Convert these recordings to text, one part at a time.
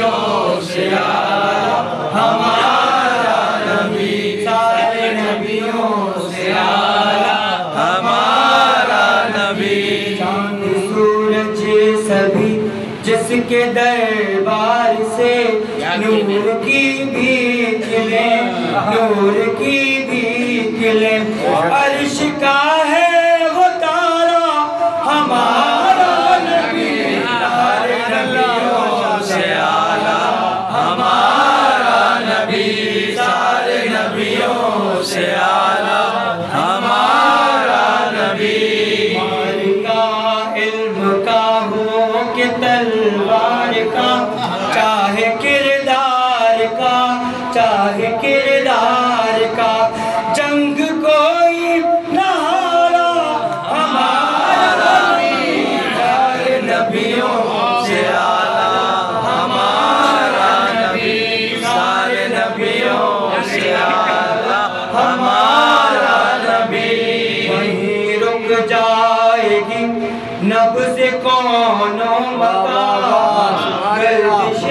نبیوں سے آلہ ہمارا نبی، سارے نبیوں سے آلہ ہمارا نبی۔ چاند سورج سبھی جس کے دربار سے نور کی بھی کھلیں، نور کی بھی کھلیں، عرش کا ہے وہ تارا ہمارا نبی، سارے نبیوں سے آلہ ہمارا نبی، سارے نبیوں سے آلہ ہمارا نبی۔ مال کا علم کا ہو کہ تلوار کا، چاہے کردار کا، چاہے کردار کا، جنگ کوئی نہ ہارا ہمارا نبی، سارے نبیوں سے آلہ ہمارا نبی، سارے نبیوں سے آلہ ہمارا نبی۔ وہیں رک جائے گی نبض کون و مکان، گردش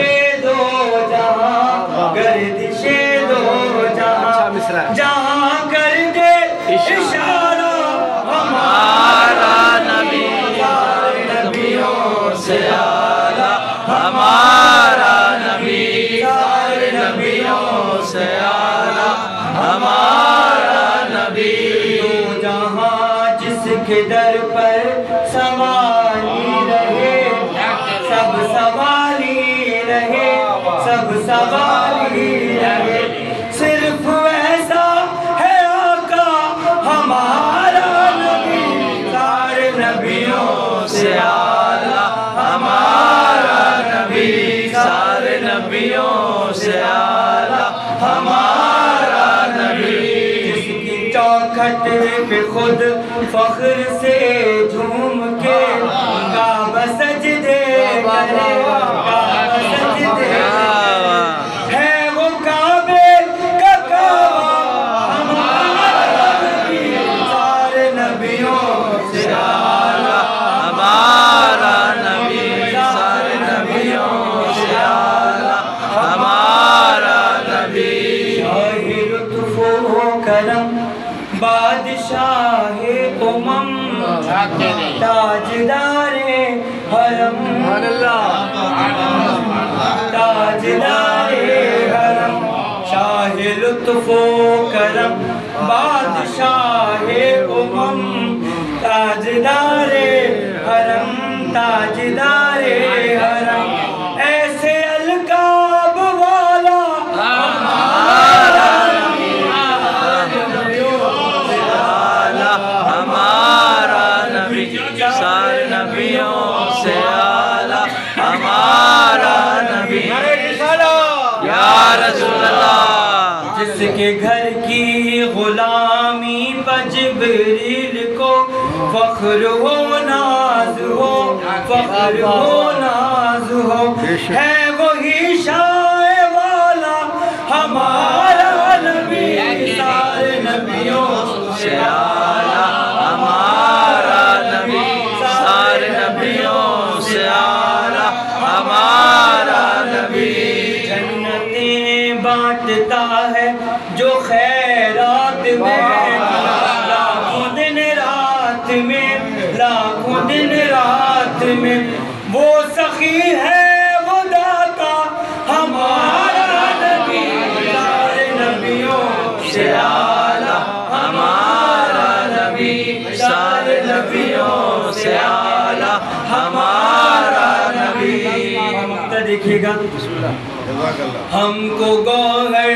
دو جہاں، گردش دو جہاں، جہاں کر دے اشارہ ہمارا نبی، سارے نبیوں سے آلہ ہمارا نبی، سارے نبیوں سے آلہ ہمارا نبی۔ دو جہاں جس کے در پر سوالی رہے، سب سوالی رہے، سب سوالی رہے، صرف ایسا ہے آقا ہمارا نبی، سارے نبیوں سے آلہ ہمارا نبی، سارے نبیوں سے آلہ ہمارا نبی۔ جس کی چوکھٹ پہ خود فخر سے جھوم کے کعبہ سجدے کرے، کعبہ سجدے ہے وہ کعبے کا کعبہ ہمارا نبی، سارے نبیوں سے آلہ ہمارا نبی، سارے نبیوں سے آلہ ہمارا نبی۔ شاہ لطف و کرم بادشاہ امم، تاجدار حرم، تاجدار حرم، شاہ لطف و کرم بادشاہ امم، تاجدار حرم، تاجدار حرم، ایسے القاب والا ہمارا نبی، ہمارا نبی، سارے نبیوں سے آلہ ہمارا نبی، یا رسول اللہ۔ جس کے گھر کی غلامی پہ جبریل کو فخر ہو ناز ہو، فخر ہو ناز ہو، ہے وہی شاہ والا ہمارا نبی، سارے نبیوں سے آلہ ہمارا نبی، سارے نبیوں سے آلہ ہمارا نبی۔ جنتیں بانٹتا ہے جو خیرات میں، لاکھوں دن رات میں، لاکھوں دن رات میں، وہ سخی ہے وہ داتا ہمارا نبی، سارے نبیوں سے آلہ ہمارا نبی، سارے نبیوں سے آلہ ہمارا نبی۔ مقتہ دیکھیے گا، ہم کو گوہر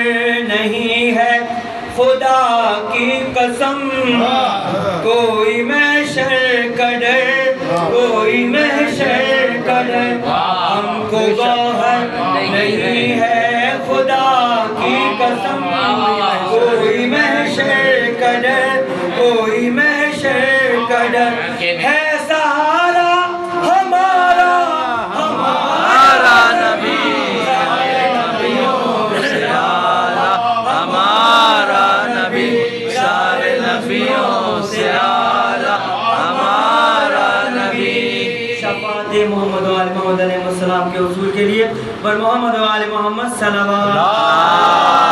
نہیں ہے خدا کی قسم، کوئی محشر کا ڈر، کوئی محشر کا ڈر، ہم کو گوہر نہیں ہے خدا کی قسم، کوئی محشر کا ڈر، کوئی محشر کا ڈر، ہے سہارا ہمارا ہمارا نبی، سارے نبیوں سے آلہ ہمارا نبی، سارے نبیوں سے آلہ ہمارا نبی۔ شفاعت دے محمد و آل محمد علیہ السلام کے حصول کے لیے، پر محمد و آل محمد صلی اللہ